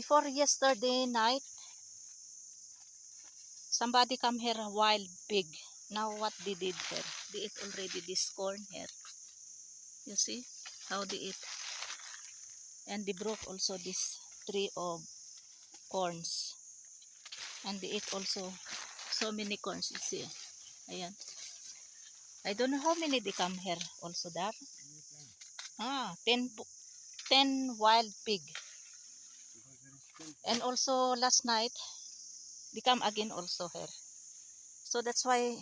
before yesterday night, somebody come here, a wild pig. Now what they did here? They ate already this corn here. You see how they eat. And they broke also this tree of corns. And they ate also so many corns. You see. Ayan. I don't know how many they come here also there. 10 wild pig. And also last night, they come again also here. So that's why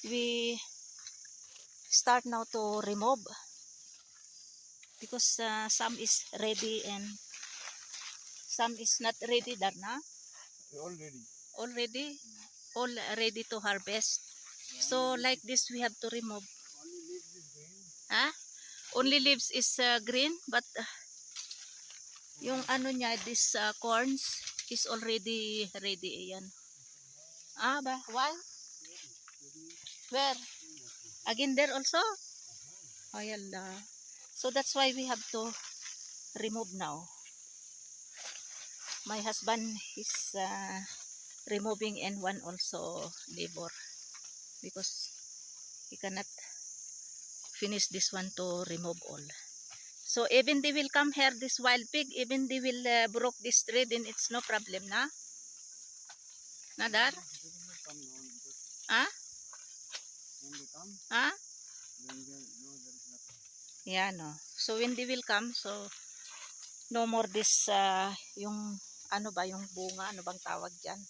we start now to remove. Because some is ready and some is not ready, Darna. All ready. Already, all ready to harvest. So like this, we have to remove. Only leaves is green. Ah, only leaves is green, but yung ano niya, this corns is already ready. Ayan. Ba? Why? Where? Again there also? Oh, yala. So that's why we have to remove now. My husband is removing and one also labor because he cannot finish this one to remove all. So even they will come here, this wild pig, even they will broke this tree, then it's no problem na? Nadar? Ah? When they come, Ah? then they know there is nothing. Yeah, no. So when they will come, so no more this, yung ano ba, yung bunga, ano bang tawag dyan?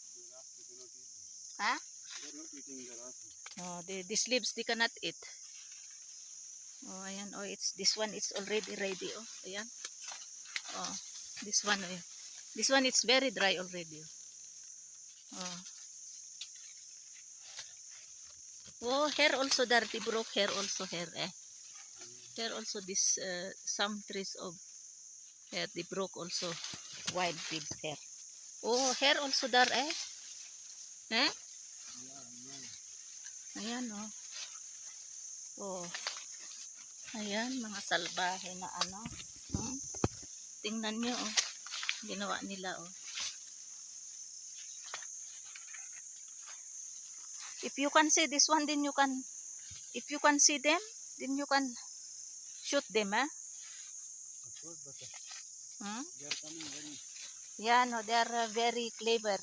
Ha? They're not eating the grass. No, these leaves they cannot eat. Oh, ayan. Oh, this one is already ready. Oh, ayan. Oh, this one. Oh, this one it's very dry already. Oh. Oh, hair also dirty broke hair also hair eh. Here also this some trees of hair they broke also wild pigs hair. Oh, hair also there eh. Eh? Ayan oh. Oh. Ayan mga salbahe na ano. Tingnan nyo oh. Ginawa nila oh. If you can see this one, then you can, if you can see them, then you can shoot them, eh? Of course, but they are coming very. Yeah, no, they are very clever.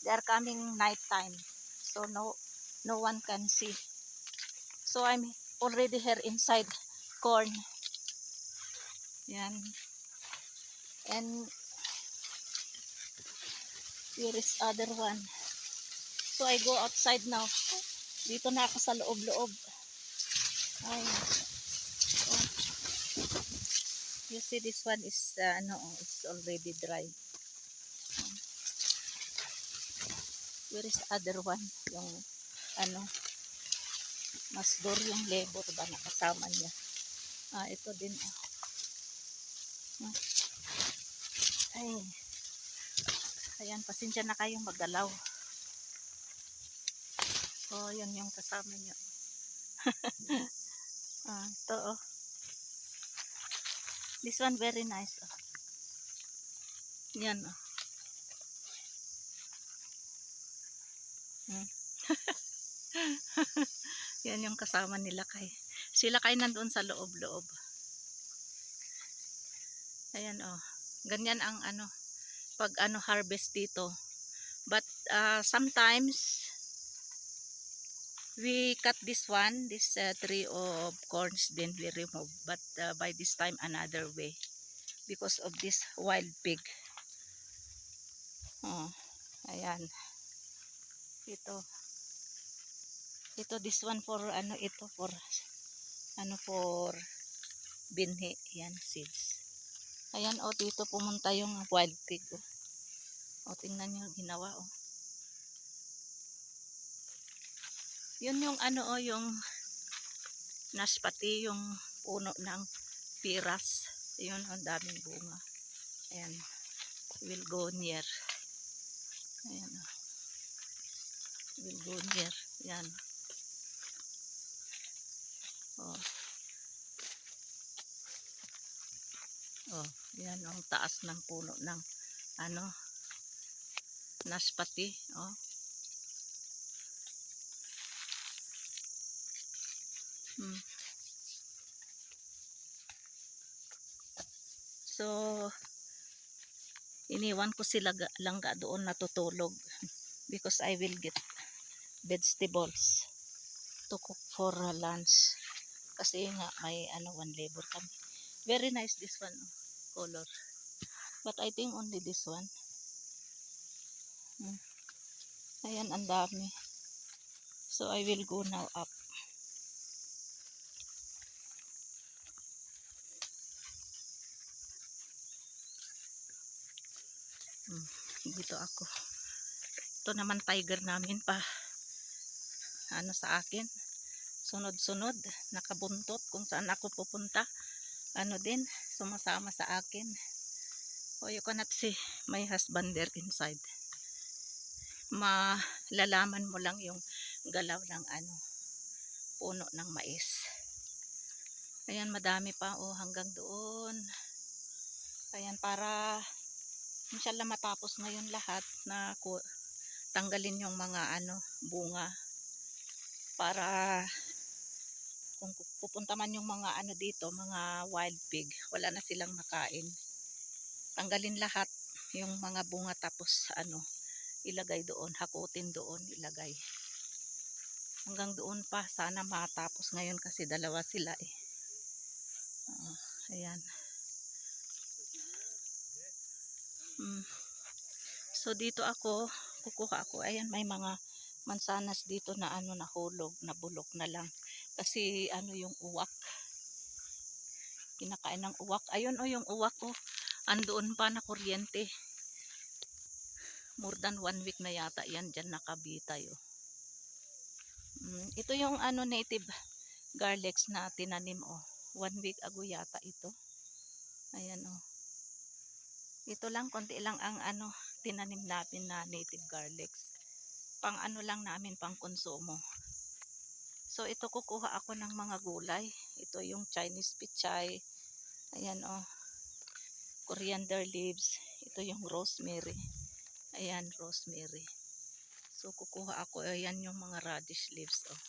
They are coming night time, so no one can see. So I'm already here inside corn. Yan. And here is other one. So I go outside now. Dito na ako sa loob-loob. Ay. Oh. You see this one is no, it's already dry. Where is other one? Yung ano, masdor yung labor ba nakasama niya. Ito din. Ay. Ayan, pasensya na kayong magalaw. Oh, yan yung kasama niya. Ito oh. This one very nice oh. Yan oh. Yan yung kasama nila kay. Sila kay nandoon sa loob-loob. Ayan oh. Ganyan ang ano pag ano harvest dito. But sometimes we cut this one, this tree of corns, then we remove. But by this time another way because of this wild pig. Oh, ayan. Ito this one for ano ito for ano for binhi yan seeds. Ayan oh, dito pumunta yung wild pig oh. Oh, tingnan niyo ginawa oh. Yun yung ano oh, yung naspati, yung puno ng piras. Yun, ang daming bunga. Ayan. We'll go near. Ayan oh. We'll go near. Ayan. Oh. Oh, yan ang taas ng puno ng ano, naspati. Oh. Hmm. So, iniwan ko sila langga doon natutulog because I will get vegetables to cook for lunch. Kasi nga may ano, one labor kami. Very nice this one, oh, color. But I think only this one. Hmm. Ayan, ang dami. So I will go now up. Dito ako. Ito naman tiger namin pa. Ano sa akin. Sunod-sunod. Nakabuntot kung saan ako pupunta. Ano din. Sumasama sa akin. Oh, you cannot see my husband there inside. Malalaman mo lang yung galaw ng ano, puno ng mais. Ayan, madami pa. Oh, hanggang doon. Ayan, para inshallah matapos ngayon lahat na tanggalin yung mga ano, bunga para kung pupunta man yung mga ano dito, mga wild pig, wala na silang makain. Tanggalin lahat yung mga bunga tapos ano, ilagay doon, hakutin doon, ilagay. Hanggang doon pa, sana matapos ngayon kasi dalawa sila eh. Ayan. So dito ako, kukuha ako. Ayan, may mga mansanas dito na ano, nahulog, nabulok na lang. Kasi ano yung uwak. Kinakain ng uwak. Ayun o yung uwak ko. Andoon pa na kuryente. More than 1 week na yata yan dyan nakabitay. Oh. Ito yung ano native garlics na tinanim. Oh. 1 week ago yata ito. Ayan o. Oh. Ito lang, konti lang ang ano tinanim natin na native garlics. Pang ano lang namin, pang konsumo. So ito kukuha ako ng mga gulay. Ito yung Chinese pichay. Ayan o. Oh. Coriander leaves. Ito yung rosemary. Ayan, rosemary. So kukuha ako. Ayan yung mga radish leaves. Oh.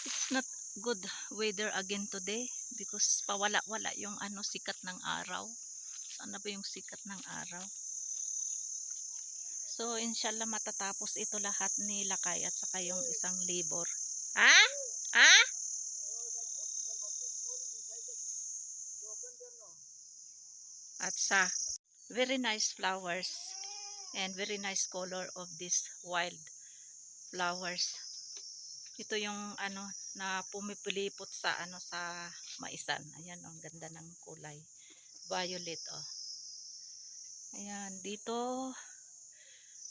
It's not good weather again today because pawala-wala yung ano, sikat ng araw. Sana ba yung sikat ng araw? So inshallah matatapos ito lahat ni Lakay at saka yung isang labor. Ha? Ha? At sa very nice flowers and very nice color of this wild flowers. Ito yung ano na pumipilipot sa ano sa maisan. Ayan, oh, ang ganda ng kulay. Violet, oh. Ayan, dito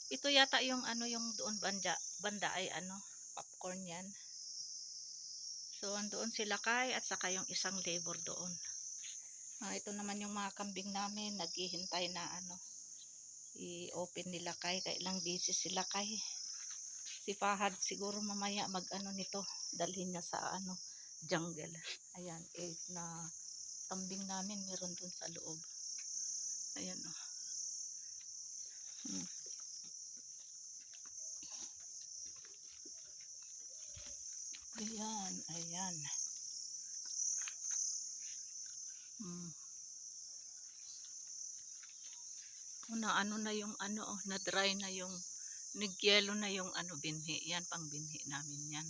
ito yata yung ano yung doon banda ay ano, popcorn yan. So andoon sila Kay at saka yung isang labor doon. Ito naman yung mga kambing namin, naghihintay na ano i-open nila Kay, kailang busy sila Kay. Si Fahad siguro mamaya mag ano nito, dalhin niya sa ano jungle. Ayan, 8 na kambing namin meron dun sa loob. Ayan oh. Ayan, ayan. Na ano na yung ano, oh, na dry na yung nagyelo na yung ano binhi. Yan pang binhi namin yan.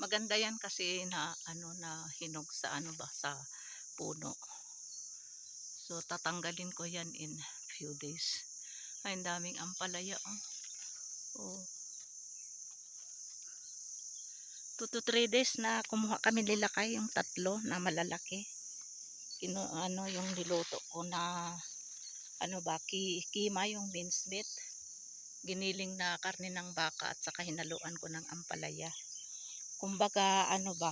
Maganda yan kasi na ano na hinog sa ano ba sa puno. So tatanggalin ko yan in few days. Ay, ang daming ampalaya oh. Oh. 2 to 3 days na kumuha kami nilakay yung tatlo na malalaki. Ano yung niluto ko na ano ba, kima yung minced meat. Giniling na karne ng baka at saka hinaluan ko ng ampalaya. Kumbaga ano ba,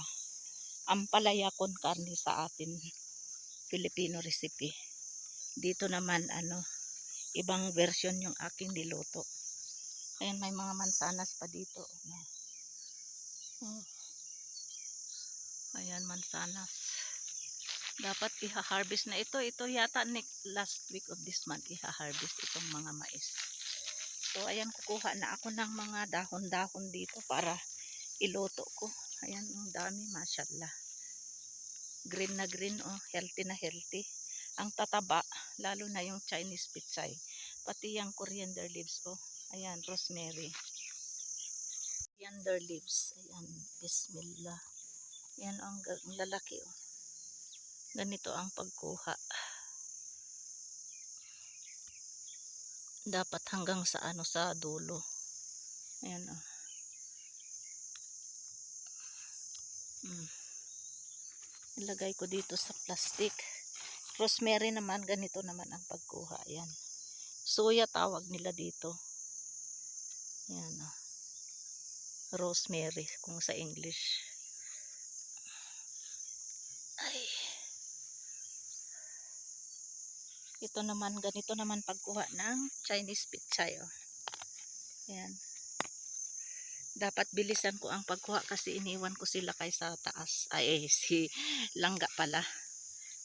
ampalaya con karne sa atin Filipino recipe. Dito naman ano, ibang version yung aking niluto. Ayan, may mga mansanas pa dito. Oh. Ayan, mansanas. Dapat iha-harvest na ito. Ito yata last week of this month iha-harvest itong mga mais. So ayan, kukuha na ako ng mga dahon-dahon dito para iluto ko. Ayan, ang dami, mashallah. Green na green, oh, healthy na healthy. Ang tataba, lalo na yung Chinese pitsay. Pati yung coriander leaves, oh. Ayan, rosemary. Coriander leaves. Ayan, bismillah. Ayan, ang lalaki, oh. Ganito ang pagkuha. Dapat hanggang sa ano, sa dulo. Ayan, oh. Ilagay ko dito sa plastic. Rosemary naman, ganito naman ang pagkuha. Ayan. Soya tawag nila dito. Ayan, oh. Rosemary kung sa English. Ay. Ito naman, ganito naman pagkuha ng Chinese pitsay, oh. Ayan. Dapat bilisan ko ang pagkuha kasi iniwan ko sila kay sa taas. Ay, si Langga pala.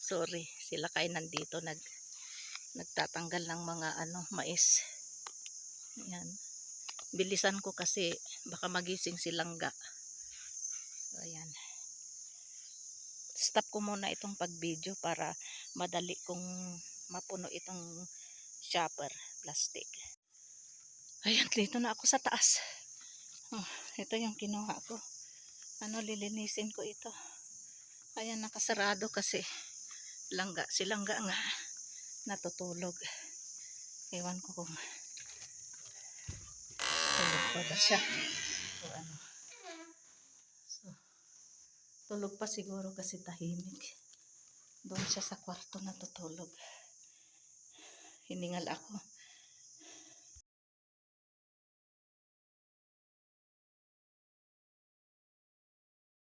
Sorry, sila kay nandito nagtatanggal ng mga ano, mais. Ayan. Bilisan ko kasi baka magising si Langga. So, ayan. Stop ko muna itong pag-video para madali kong mapuno itong shopper plastic. Ayan, dito na ako sa taas. Oh, ito yung kinuha ko. Ano, lilinisin ko ito. Ayan, nakasarado kasi si Langga nga natutulog. Ewan ko kung tulog pa ba siya o ano. So, tulog pa siguro kasi tahimik. Doon siya sa kwarto natutulog. Hiningal ako.